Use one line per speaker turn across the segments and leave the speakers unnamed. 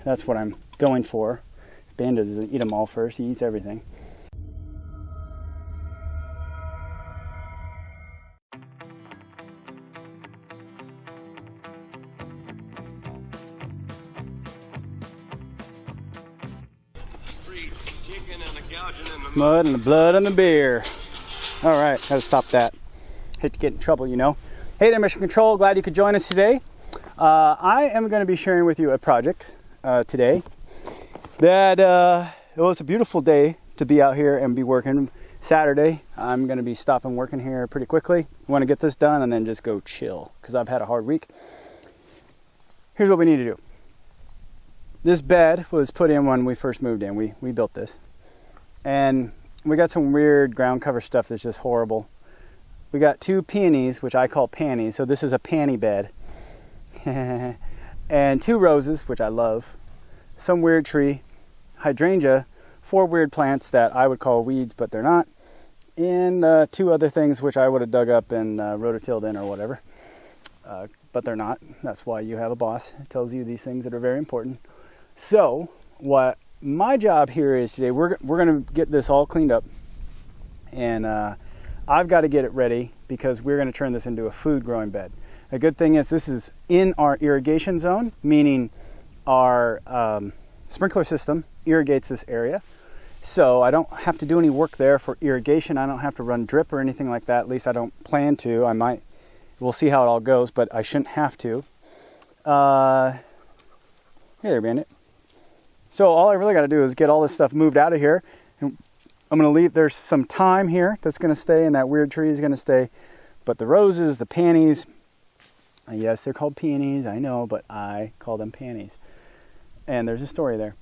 That's what I'm going for. Panda doesn't eat them all first. He eats everything. Mud and the blood and the beer. All right, gotta stop that. Hate to get in trouble, you know. Hey there, Mission Control. Glad you could join us today. I am going to be sharing with you a project today that well, it's a beautiful day to be out here and be working. Saturday, I'm going to be stopping working here pretty quickly. I want to get this done and then just go chill because I've had a hard week. Here's what we need to do. This bed was put in when we first moved in. We built this. And we got some weird ground cover stuff that's just horrible. We got 2 peonies, which I call panties. So this is a panty bed. And 2 roses, which I love. Some weird tree. Hydrangea. 4 weird plants that I would call weeds, but they're not. And 2 other things which I would have dug up and rototilled in or whatever. But they're not. That's why you have a boss. It tells you these things that are very important. So what my job here is today, we're going to get this all cleaned up, and I've got to get it ready because we're going to turn this into a food growing bed. The good thing is this is in our irrigation zone, meaning our sprinkler system irrigates this area. So I don't have to do any work there for irrigation. I don't have to run drip or anything like that. At least I don't plan to. I might. We'll see how it all goes, but I shouldn't have to. Hey there, Bandit. So all I really got to do is get all this stuff moved out of here. And I'm going to leave, there's some thyme here that's going to stay, and that weird tree is going to stay. But the roses, the panties, yes, they're called peonies, I know, but I call them panties. And there's a story there.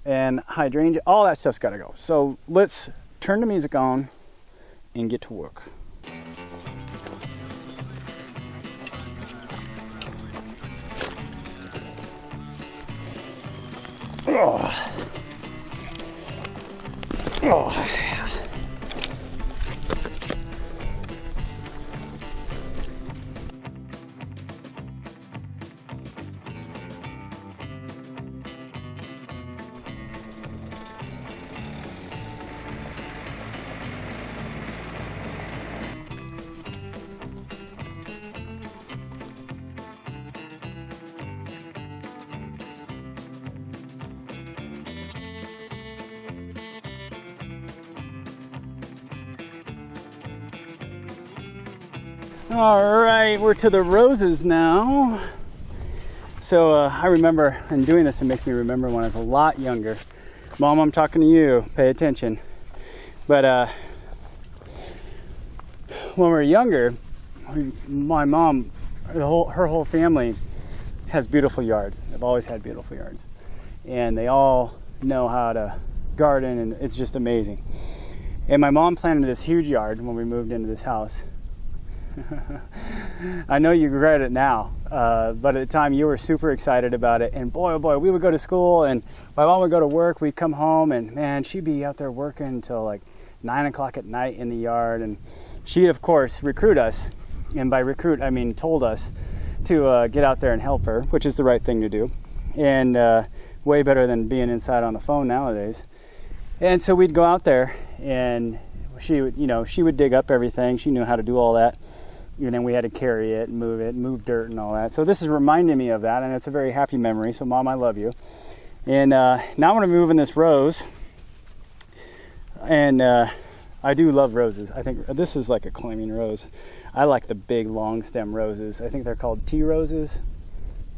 And hydrangea, all that stuff's got to go. So let's turn the music on and get to work. Oh. Oh. All right, we're to the roses now. So I remember, and doing this, it makes me remember when I was a lot younger. Mom, I'm talking to you, pay attention. But when we were younger, my mom, her whole family has beautiful yards. They've always had beautiful yards. And they all know how to garden, and it's just amazing. And my mom planted this huge yard when we moved into this house. I know you regret it now, but at the time you were super excited about it. And boy, oh boy, we would go to school, and my mom would go to work. We'd come home, and man, she'd be out there working until like 9 o'clock at night in the yard. And she'd, of course, recruit us. And by recruit, I mean told us to get out there and help her, which is the right thing to do. And way better than being inside on the phone nowadays. And so we'd go out there, and she would dig up everything. She knew how to do all that. And then we had to carry it and move dirt and all that. So this is reminding me of that, and it's a very happy memory. So Mom, I love you. And now I'm going to move in this rose. And I do love roses. I think this is like a climbing rose. I like the big long stem roses. I think they're called tea roses.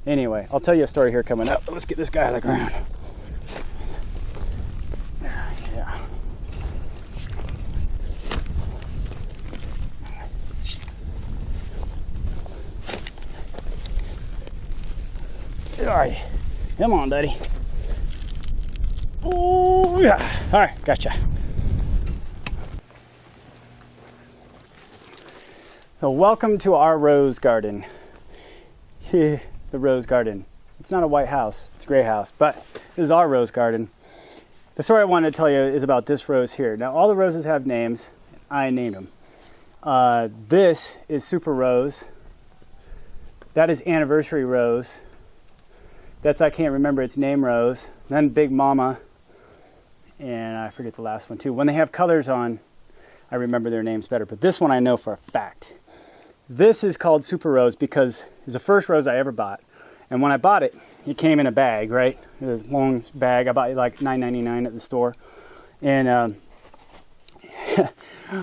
Anyway, I'll tell you a story here coming up. Let's get this guy out of the ground. Yeah. All right, come on, buddy. Oh, yeah. All right, gotcha. So welcome to our rose garden. The rose garden. It's not a white house, it's a gray house, but this is our rose garden. The story I wanted to tell you is about this rose here. Now, all the roses have names. I named them. This is Super Rose. That is Anniversary Rose. That's, I can't remember its name, rose. Then Big Mama, and I forget the last one too. When they have colors on, I remember their names better, but this one I know for a fact. This is called Super Rose because it's the first rose I ever bought. And when I bought it, it came in a bag, right? A long bag. I bought it like $9.99 at the store. And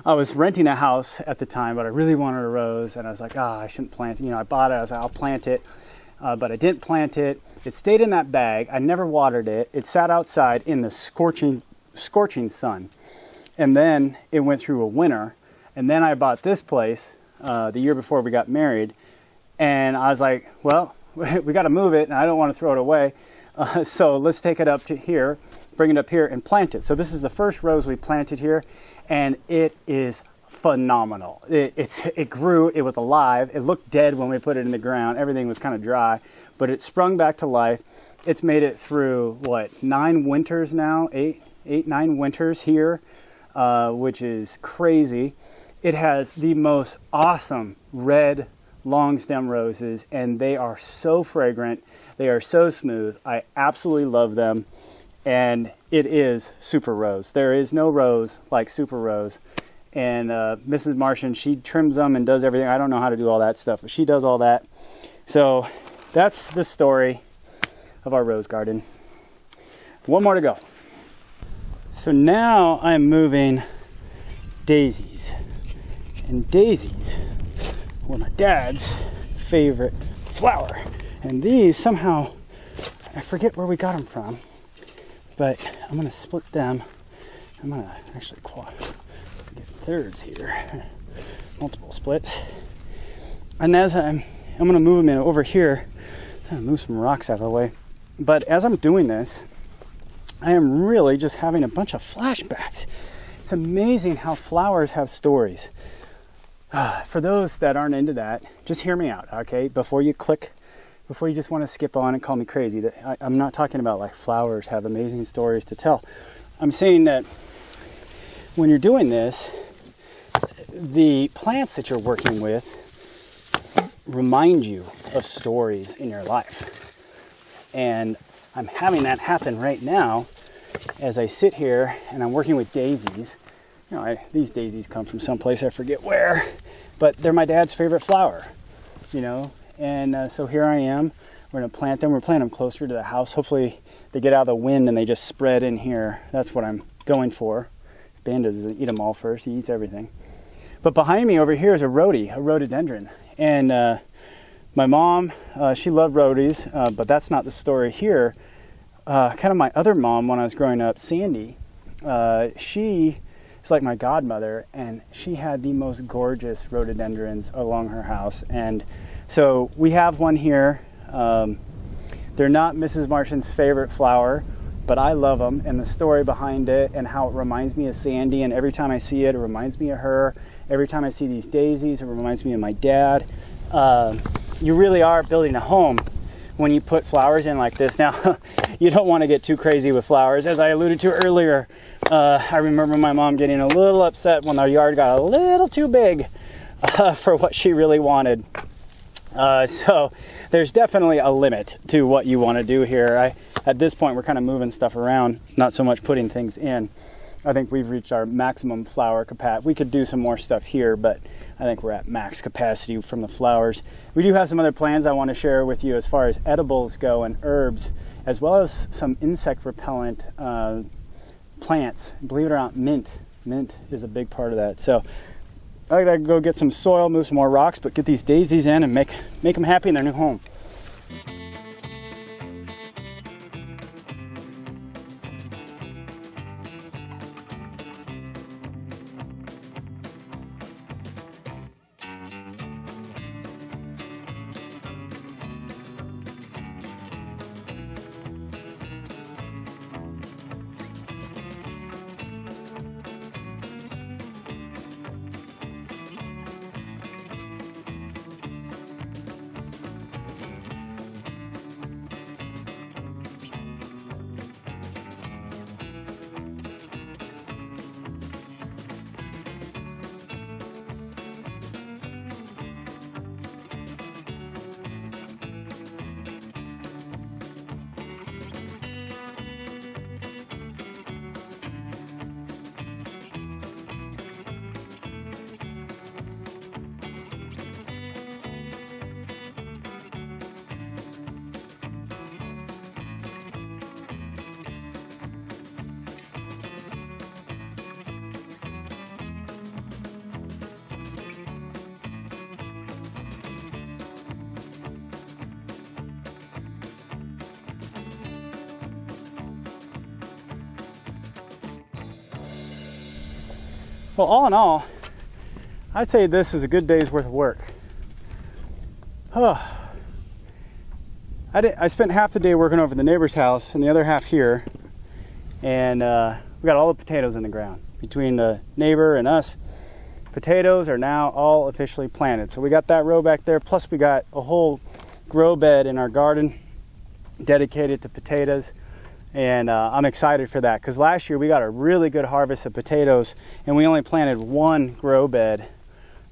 I was renting a house at the time, but I really wanted a rose. And I was like, I shouldn't plant it. You know, I bought it. I was like, I'll plant it. But I didn't plant it. It stayed in that bag. I never watered it. It sat outside in the scorching sun. And then it went through a winter. And then I bought this place the year before we got married. And I was like, well, we got to move it, and I don't want to throw it away. So let's take it up to here, bring it up here, and plant it. So this is the first rose we planted here, and it is phenomenal. It grew. It was alive. It looked dead when we put it in the ground. Everything was kind of dry, but it sprung back to life. It's made it through, what, 9 winters now? 9 winters here, which is crazy. It has the most awesome red long stem roses, and they are so fragrant. They are so smooth. I absolutely love them, and it is Super Rose. There is no rose like Super Rose. And Mrs. Martian, she trims them and does everything. I don't know how to do all that stuff, but she does all that. So that's the story of our rose garden. One more to go. So now I'm moving daisies. And daisies were my dad's favorite flower. And these somehow, I forget where we got them from, but I'm going to split them. I'm going to actually get thirds here, multiple splits. And as I'm going to move them in over here, I'm going to move some rocks out of the way. But as I'm doing this, I am really just having a bunch of flashbacks. It's amazing how flowers have stories. For those that aren't into that, just hear me out, okay? Before you just want to skip on and call me crazy. I'm not talking about like flowers have amazing stories to tell. I'm saying that when you're doing this, the plants that you're working with remind you of stories in your life. And I'm having that happen right now as I sit here and I'm working with daisies. You know, these daisies come from someplace, I forget where, but they're my dad's favorite flower, you know. And so here I am. We're going to plant them. We're planting them closer to the house. Hopefully they get out of the wind and they just spread in here. That's what I'm going for. Banda doesn't eat them all first. He eats everything. But behind me over here is a rhododendron. And my mom, she loved rhodies, but that's not the story here. Kind of my other mom when I was growing up, Sandy, she is like my godmother, and she had the most gorgeous rhododendrons along her house. And so we have one here. They're not Mrs. Martian's favorite flower, but I love them, and the story behind it and how it reminds me of Sandy, and every time I see it, it reminds me of her. Every time I see these daisies, it reminds me of my dad. You really are building a home when you put flowers in like this. Now, you don't want to get too crazy with flowers. As I alluded to earlier, I remember my mom getting a little upset when our yard got a little too big for what she really wanted. So there's definitely a limit to what you want to do here. At this point, we're kind of moving stuff around, not so much putting things in. I think we've reached our maximum flower capacity. We could do some more stuff here, but I think we're at max capacity from the flowers. We do have some other plans I want to share with you as far as edibles go and herbs, as well as some insect repellent plants. Believe it or not, mint. Mint is a big part of that. So I gotta go get some soil, move some more rocks, but get these daisies in and make them happy in their new home. Well, all in all, I'd say this is a good day's worth of work. I spent half the day working over the neighbor's house and the other half here, and we got all the potatoes in the ground. Between the neighbor and us, potatoes are now all officially planted. So we got that row back there, plus we got a whole grow bed in our garden dedicated to potatoes, and I'm excited for that because last year we got a really good harvest of potatoes and we only planted one grow bed,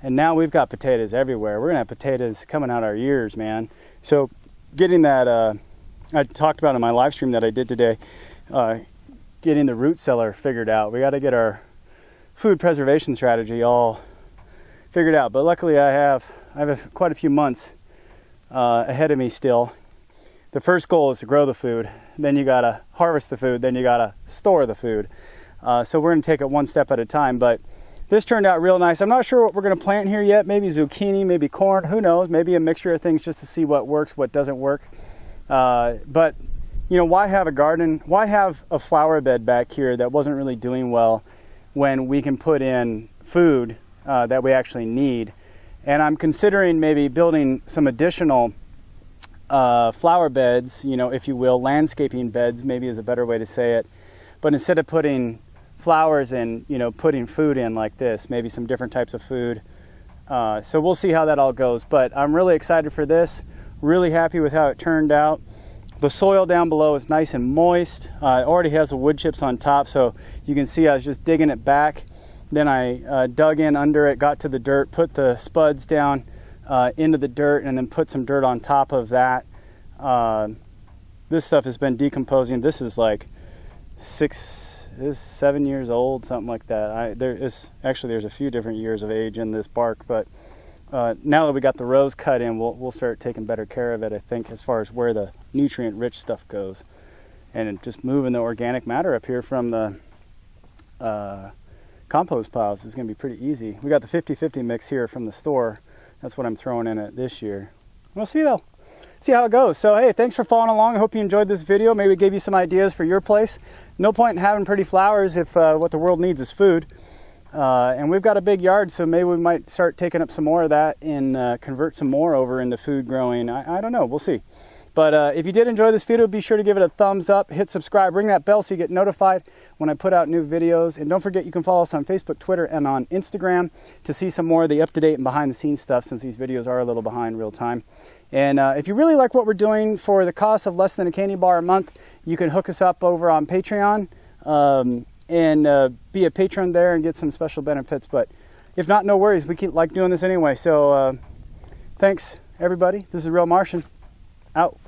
and now we've got potatoes everywhere. We're gonna have potatoes coming out our ears, man. So getting that, I talked about in my live stream that I did today, getting the root cellar figured out. We got to get our food preservation strategy all figured out, but luckily I have quite a few months ahead of me still. The first goal is to grow the food, then you gotta harvest the food, then you gotta store the food. So we're gonna take it one step at a time, but this turned out real nice. I'm not sure what we're gonna plant here yet. Maybe zucchini, maybe corn, who knows, maybe a mixture of things just to see what works, what doesn't work. But you know, why have a garden? Why have a flower bed back here that wasn't really doing well when we can put in food that we actually need? And I'm considering maybe building some additional flower beds, you know, if you will, landscaping beds maybe is a better way to say it. But instead of putting flowers in, you know, putting food in like this, maybe some different types of food. So we'll see how that all goes. But I'm really excited for this, really happy with how it turned out. The soil down below is nice and moist. It already has the wood chips on top, so you can see I was just digging it back. Then I dug in under it, got to the dirt, put the spuds down into the dirt, and then put some dirt on top of that. This stuff has been decomposing. This is like 7 years old, something like that. There's a few different years of age in this bark, but now that we got the rows cut in, we'll start taking better care of it, I think, as far as where the nutrient-rich stuff goes. And just moving the organic matter up here from the compost piles is going to be pretty easy. We got the 50-50 mix here from the store. That's what I'm throwing in it this year. We'll see though. See how it goes. So hey, thanks for following along. I hope you enjoyed this video. Maybe it gave you some ideas for your place. No point in having pretty flowers if what the world needs is food. And we've got a big yard, so maybe we might start taking up some more of that and convert some more over into food growing. I don't know, we'll see. But if you did enjoy this video, be sure to give it a thumbs up, hit subscribe, ring that bell so you get notified when I put out new videos. And don't forget, you can follow us on Facebook, Twitter, and on Instagram to see some more of the up-to-date and behind-the-scenes stuff, since these videos are a little behind real time. And if you really like what we're doing for the cost of less than a candy bar a month, you can hook us up over on Patreon. And be a patron there and get some special benefits. But if not, no worries. We like doing this anyway. So thanks, everybody. This is Real Martian. Out.